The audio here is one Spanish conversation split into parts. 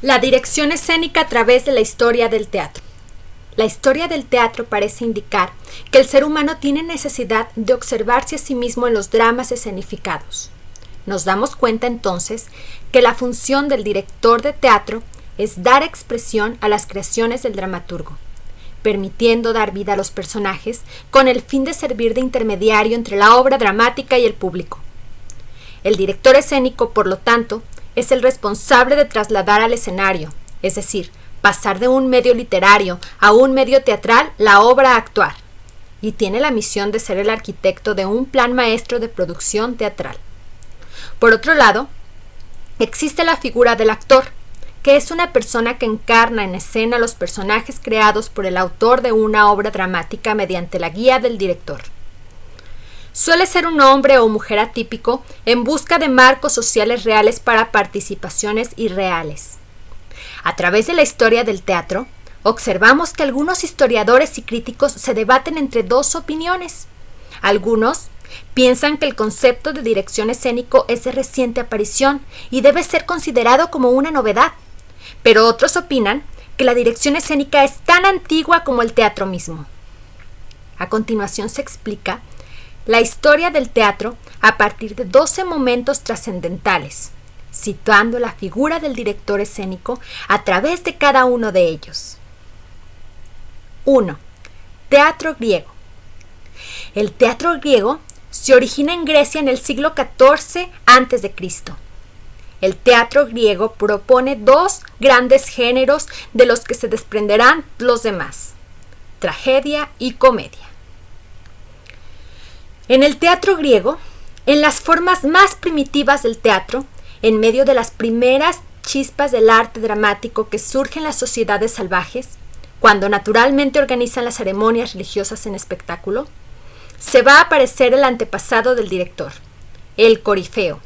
La dirección escénica a través de la historia del teatro. La historia del teatro parece indicar que el ser humano tiene necesidad de observarse a sí mismo en los dramas escenificados. Nos damos cuenta entonces que la función del director de teatro es dar expresión a las creaciones del dramaturgo, permitiendo dar vida a los personajes con el fin de servir de intermediario entre la obra dramática y el público. El director escénico, por lo tanto, es el responsable de trasladar al escenario, es decir, pasar de un medio literario a un medio teatral la obra a actuar, y tiene la misión de ser el arquitecto de un plan maestro de producción teatral. Por otro lado, existe la figura del actor, que es una persona que encarna en escena los personajes creados por el autor de una obra dramática mediante la guía del director. Suele ser un hombre o mujer atípico en busca de marcos sociales reales para participaciones irreales. A través de la historia del teatro, observamos que algunos historiadores y críticos se debaten entre dos opiniones. Algunos piensan que el concepto de dirección escénico es de reciente aparición y debe ser considerado como una novedad, pero otros opinan que la dirección escénica es tan antigua como el teatro mismo. A continuación se explica la historia del teatro a partir de 12 momentos trascendentales, situando la figura del director escénico a través de cada uno de ellos. 1. Teatro griego. El teatro griego se origina en Grecia en el siglo XIV a.C. El teatro griego propone dos grandes géneros de los que se desprenderán los demás: tragedia y comedia. En el teatro griego, en las formas más primitivas del teatro, en medio de las primeras chispas del arte dramático que surgen en las sociedades salvajes, cuando naturalmente organizan las ceremonias religiosas en espectáculo, se va a aparecer el antepasado del director, el corifeo.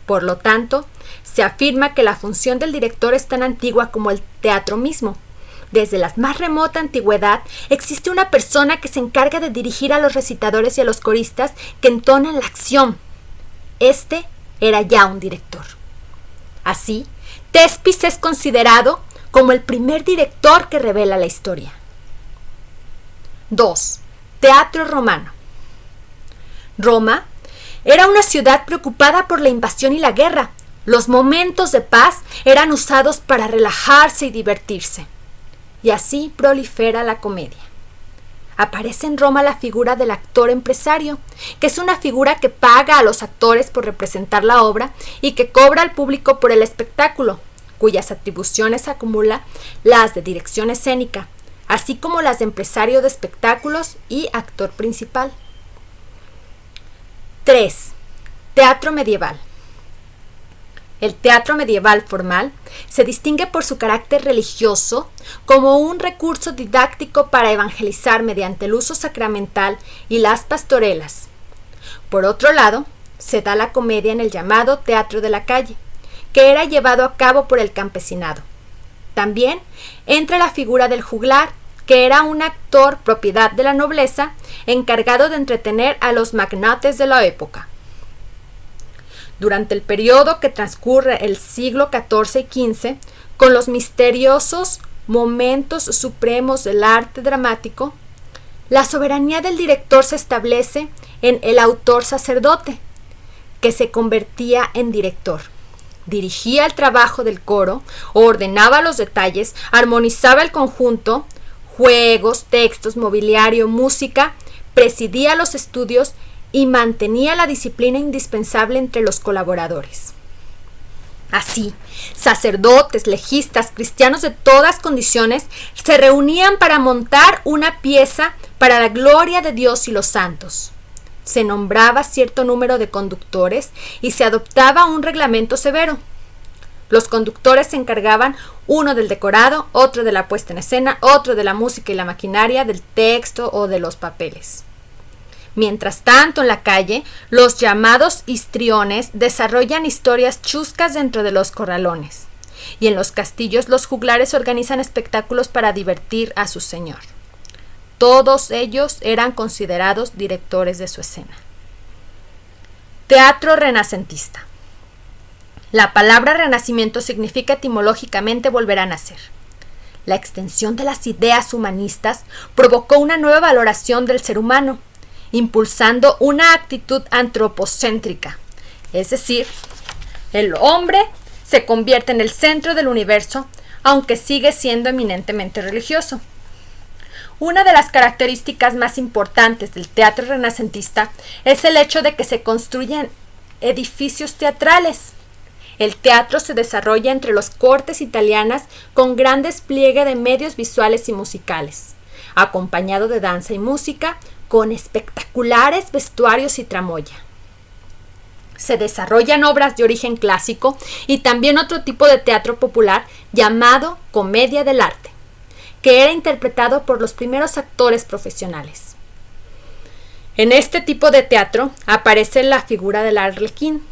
Por lo tanto, se afirma que la función del director es tan antigua como el teatro mismo. Desde la más remota antigüedad existe una persona que se encarga de dirigir a los recitadores y a los coristas que entonan la acción. Este era ya un director. Así, Thespis es considerado como el primer director que revela la historia. 2. Teatro romano. Roma era una ciudad preocupada por la invasión y la guerra. Los momentos de paz eran usados para relajarse y divertirse. Y así prolifera la comedia. Aparece en Roma la figura del actor empresario, que es una figura que paga a los actores por representar la obra y que cobra al público por el espectáculo, cuyas atribuciones acumula las de dirección escénica, así como las de empresario de espectáculos y actor principal. 3. Teatro medieval. El teatro medieval formal se distingue por su carácter religioso como un recurso didáctico para evangelizar mediante el uso sacramental y las pastorelas. Por otro lado, se da la comedia en el llamado teatro de la calle, que era llevado a cabo por el campesinado. También entra la figura del juglar, que era un actor propiedad de la nobleza encargado de entretener a los magnates de la época. Durante el periodo que transcurre el siglo XIV y XV, con los misteriosos momentos supremos del arte dramático, la soberanía del director se establece en el autor sacerdote, que se convertía en director. Dirigía el trabajo del coro, ordenaba los detalles, armonizaba el conjunto, juegos, textos, mobiliario, música, presidía los estudios y mantenía la disciplina indispensable entre los colaboradores. Así, sacerdotes, legistas, cristianos de todas condiciones se reunían para montar una pieza para la gloria de Dios y los santos. Se nombraba cierto número de conductores y se adoptaba un reglamento severo. Los conductores se encargaban uno del decorado, otro de la puesta en escena, otro de la música y la maquinaria, del texto o de los papeles. Mientras tanto, en la calle, los llamados histriones desarrollan historias chuscas dentro de los corralones, y en los castillos los juglares organizan espectáculos para divertir a su señor. Todos ellos eran considerados directores de su escena. Teatro renacentista. La palabra renacimiento significa etimológicamente volver a nacer. La extensión de las ideas humanistas provocó una nueva valoración del ser humano, impulsando una actitud antropocéntrica, es decir, el hombre se convierte en el centro del universo, aunque sigue siendo eminentemente religioso. Una de las características más importantes del teatro renacentista es el hecho de que se construyen edificios teatrales. El teatro se desarrolla entre las cortes italianas con gran despliegue de medios visuales y musicales, acompañado de danza y música, con espectaculares vestuarios y tramoya. Se desarrollan obras de origen clásico y también otro tipo de teatro popular llamado comedia del arte, que era interpretado por los primeros actores profesionales. En este tipo de teatro aparece la figura del arlequín.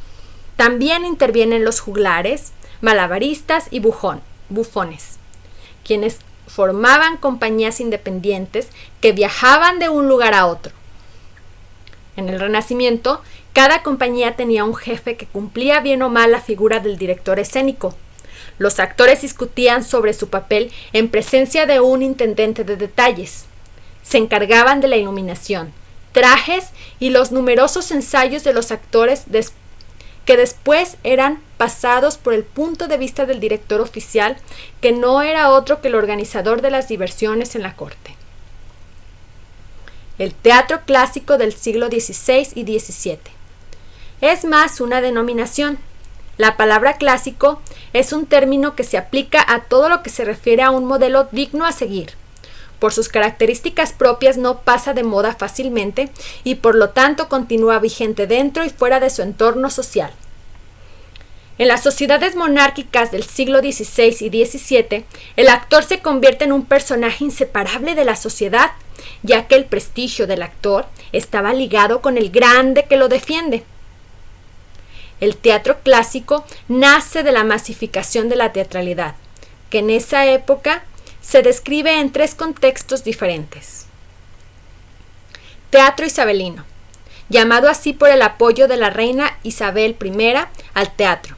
También intervienen los juglares, malabaristas y bufones, quienes formaban compañías independientes que viajaban de un lugar a otro. En el Renacimiento, cada compañía tenía un jefe que cumplía bien o mal la figura del director escénico. Los actores discutían sobre su papel en presencia de un intendente de detalles. Se encargaban de la iluminación, trajes y los numerosos ensayos de los actores que después eran pasados por el punto de vista del director oficial, que no era otro que el organizador de las diversiones en la corte. El teatro clásico del siglo XVI y XVII. Es más una denominación. La palabra clásico es un término que se aplica a todo lo que se refiere a un modelo digno a seguir. Por sus características propias no pasa de moda fácilmente y por lo tanto continúa vigente dentro y fuera de su entorno social. En las sociedades monárquicas del siglo XVI y XVII, el actor se convierte en un personaje inseparable de la sociedad, ya que el prestigio del actor estaba ligado con el grande que lo defiende. El teatro clásico nace de la masificación de la teatralidad, que en esa época se describe en tres contextos diferentes. Teatro isabelino, llamado así por el apoyo de la reina Isabel I al teatro.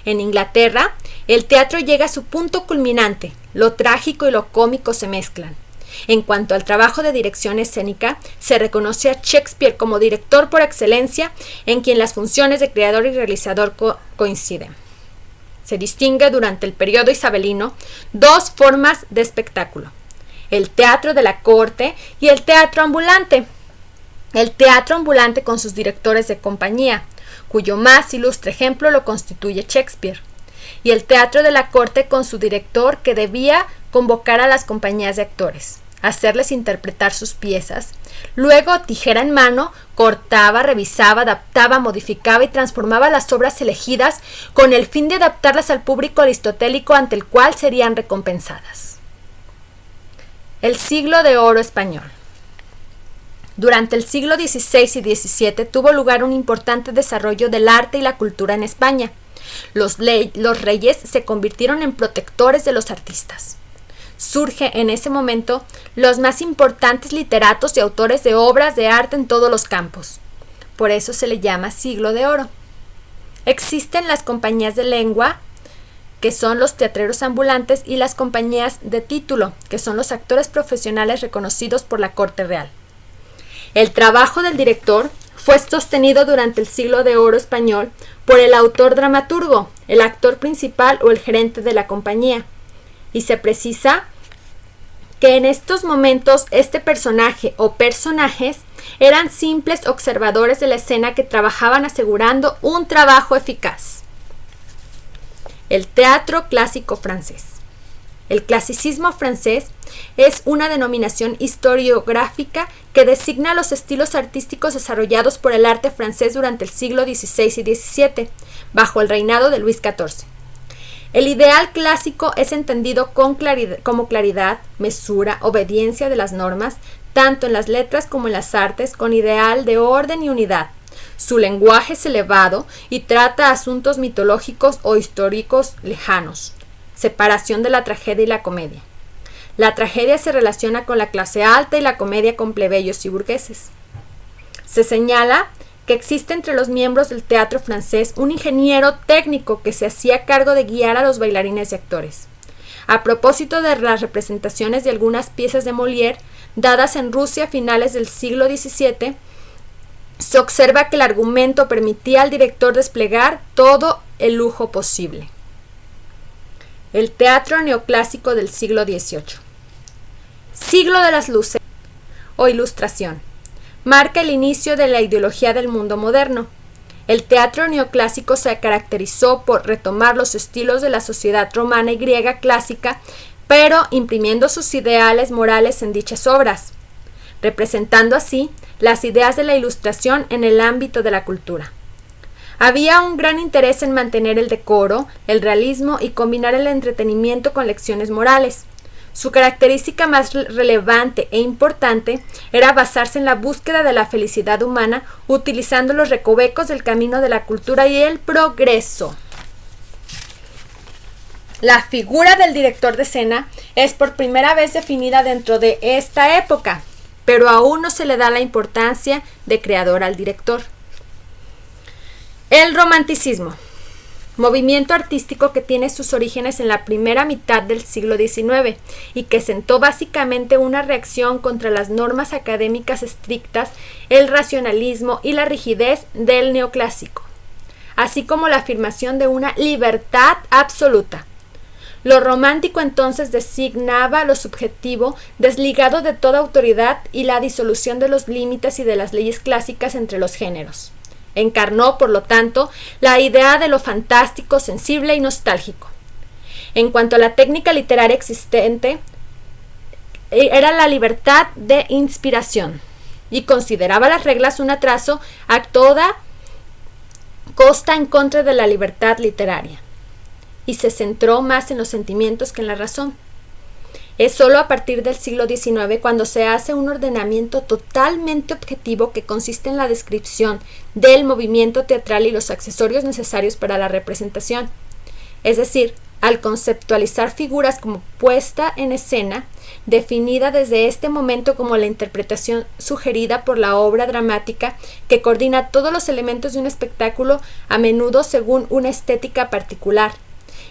En Inglaterra, el teatro llega a su punto culminante, lo trágico y lo cómico se mezclan. En cuanto al trabajo de dirección escénica, se reconoce a Shakespeare como director por excelencia, en quien las funciones de creador y realizador coinciden. Se distingue durante el periodo isabelino dos formas de espectáculo: el teatro de la corte y el teatro ambulante. El teatro ambulante con sus directores de compañía, cuyo más ilustre ejemplo lo constituye Shakespeare, y el teatro de la corte con su director, que debía convocar a las compañías de actores, hacerles interpretar sus piezas, luego, tijera en mano, cortaba, revisaba, adaptaba, modificaba y transformaba las obras elegidas con el fin de adaptarlas al público aristotélico ante el cual serían recompensadas. El siglo de oro español. Durante el siglo XVI y XVII tuvo lugar un importante desarrollo del arte y la cultura en España. Los reyes se convirtieron en protectores de los artistas. Surge en ese momento los más importantes literatos y autores de obras de arte en todos los campos. Por eso se le llama siglo de oro. Existen las compañías de lengua, que son los teatreros ambulantes, y las compañías de título, que son los actores profesionales reconocidos por la corte real. El trabajo del director fue sostenido durante el siglo de oro español por el autor dramaturgo, el actor principal o el gerente de la compañía. Y se precisa que en estos momentos este personaje o personajes eran simples observadores de la escena que trabajaban asegurando un trabajo eficaz. El teatro clásico francés. El clasicismo francés es una denominación historiográfica que designa los estilos artísticos desarrollados por el arte francés durante el siglo XVI y XVII, bajo el reinado de Luis XIV. El ideal clásico es entendido como claridad, mesura, obediencia de las normas, tanto en las letras como en las artes, con ideal de orden y unidad. Su lenguaje es elevado y trata asuntos mitológicos o históricos lejanos. Separación de la tragedia y la comedia. La tragedia se relaciona con la clase alta y la comedia con plebeyos y burgueses. Se señala que existe entre los miembros del teatro francés un ingeniero técnico que se hacía cargo de guiar a los bailarines y actores. A propósito de las representaciones de algunas piezas de Molière dadas en Rusia a finales del siglo XVII, se observa que el argumento permitía al director desplegar todo el lujo posible. El teatro neoclásico del siglo XVIII. Siglo de las luces o Ilustración. Marca el inicio de la ideología del mundo moderno. El teatro neoclásico se caracterizó por retomar los estilos de la sociedad romana y griega clásica, pero imprimiendo sus ideales morales en dichas obras, representando así las ideas de la Ilustración en el ámbito de la cultura. Había un gran interés en mantener el decoro, el realismo y combinar el entretenimiento con lecciones morales. Su característica más relevante e importante era basarse en la búsqueda de la felicidad humana utilizando los recovecos del camino de la cultura y el progreso. La figura del director de escena es por primera vez definida dentro de esta época, pero aún no se le da la importancia de creador al director. El romanticismo. Movimiento artístico que tiene sus orígenes en la primera mitad del siglo XIX y que sentó básicamente una reacción contra las normas académicas estrictas, el racionalismo y la rigidez del neoclásico, así como la afirmación de una libertad absoluta. Lo romántico entonces designaba lo subjetivo, desligado de toda autoridad y la disolución de los límites y de las leyes clásicas entre los géneros. Encarnó, por lo tanto, la idea de lo fantástico, sensible y nostálgico. En cuanto a la técnica literaria existente, era la libertad de inspiración y consideraba las reglas un atraso a toda costa en contra de la libertad literaria, y se centró más en los sentimientos que en la razón. Es solo a partir del siglo XIX cuando se hace un ordenamiento totalmente objetivo que consiste en la descripción del movimiento teatral y los accesorios necesarios para la representación. Es decir, al conceptualizar figuras como puesta en escena, definida desde este momento como la interpretación sugerida por la obra dramática que coordina todos los elementos de un espectáculo, a menudo según una estética particular,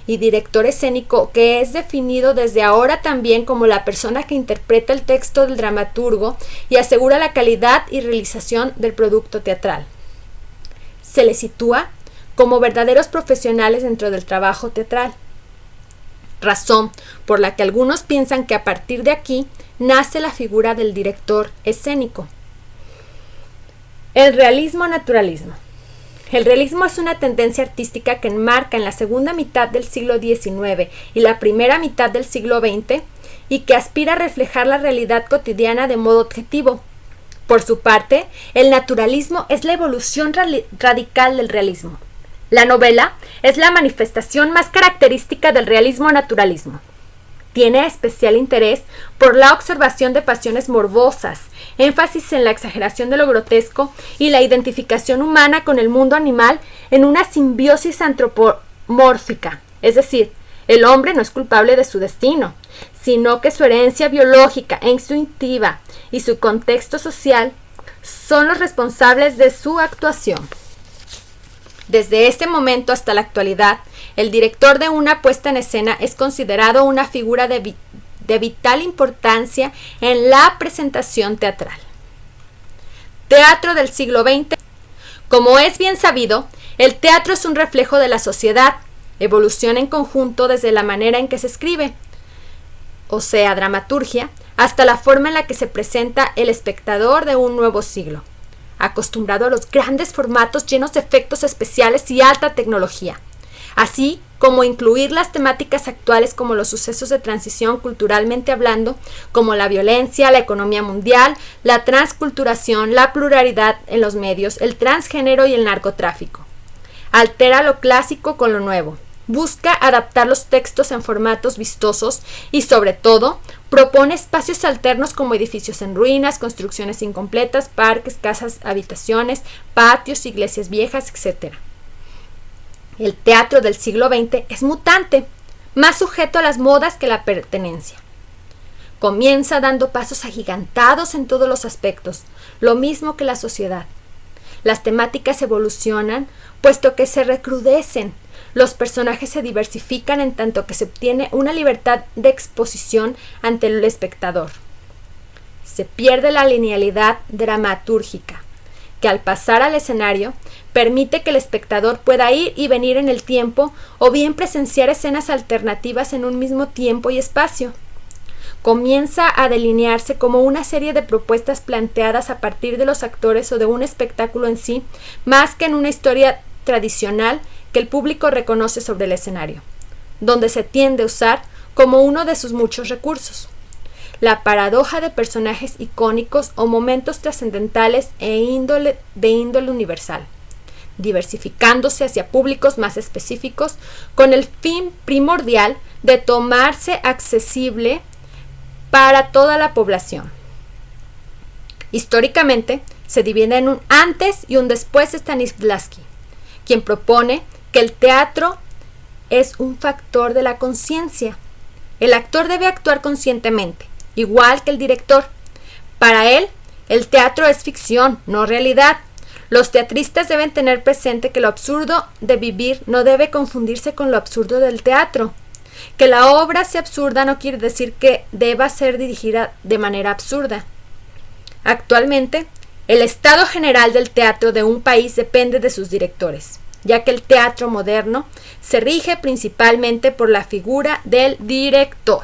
y director escénico que es definido desde ahora también como la persona que interpreta el texto del dramaturgo y asegura la calidad y realización del producto teatral. Se le sitúa como verdaderos profesionales dentro del trabajo teatral, razón por la que algunos piensan que a partir de aquí nace la figura del director escénico. El realismo-naturalismo. El realismo es una tendencia artística que enmarca en la segunda mitad del siglo XIX y la primera mitad del siglo XX y que aspira a reflejar la realidad cotidiana de modo objetivo. Por su parte, el naturalismo es la evolución radical del realismo. La novela es la manifestación más característica del realismo-naturalismo. Tiene especial interés por la observación de pasiones morbosas, énfasis en la exageración de lo grotesco y la identificación humana con el mundo animal en una simbiosis antropomórfica. Es decir, el hombre no es culpable de su destino, sino que su herencia biológica e instintiva y su contexto social son los responsables de su actuación. Desde este momento hasta la actualidad, el director de una puesta en escena es considerado una figura de vital importancia en la presentación teatral. Teatro del siglo XX. Como es bien sabido, el teatro es un reflejo de la sociedad, evoluciona en conjunto desde la manera en que se escribe, o sea, dramaturgia, hasta la forma en la que se presenta el espectador de un nuevo siglo, acostumbrado a los grandes formatos llenos de efectos especiales y alta tecnología, así como incluir las temáticas actuales como los sucesos de transición culturalmente hablando, como la violencia, la economía mundial, la transculturación, la pluralidad en los medios, el transgénero y el narcotráfico. Altera lo clásico con lo nuevo, busca adaptar los textos en formatos vistosos y, sobre todo, propone espacios alternos como edificios en ruinas, construcciones incompletas, parques, casas, habitaciones, patios, iglesias viejas, etc. El teatro del siglo XX es mutante, más sujeto a las modas que la pertenencia. Comienza dando pasos agigantados en todos los aspectos, lo mismo que la sociedad. Las temáticas evolucionan, puesto que se recrudecen. Los personajes se diversifican en tanto que se obtiene una libertad de exposición ante el espectador. Se pierde la linealidad dramatúrgica, que al pasar al escenario permite que el espectador pueda ir y venir en el tiempo o bien presenciar escenas alternativas en un mismo tiempo y espacio. Comienza a delinearse como una serie de propuestas planteadas a partir de los actores o de un espectáculo en sí, más que en una historia tradicional que el público reconoce sobre el escenario, donde se tiende a usar como uno de sus muchos recursos. La paradoja de personajes icónicos o momentos trascendentales de índole universal, diversificándose hacia públicos más específicos con el fin primordial de tomarse accesible para toda la población. Históricamente, se divide en un antes y un después de Stanislavski, quien propone que el teatro es un factor de la conciencia. El actor debe actuar conscientemente, igual que el director. Para él, el teatro es ficción, no realidad. Los teatristas deben tener presente que lo absurdo de vivir no debe confundirse con lo absurdo del teatro. Que la obra sea absurda no quiere decir que deba ser dirigida de manera absurda. Actualmente, el estado general del teatro de un país depende de sus directores, ya que el teatro moderno se rige principalmente por la figura del director.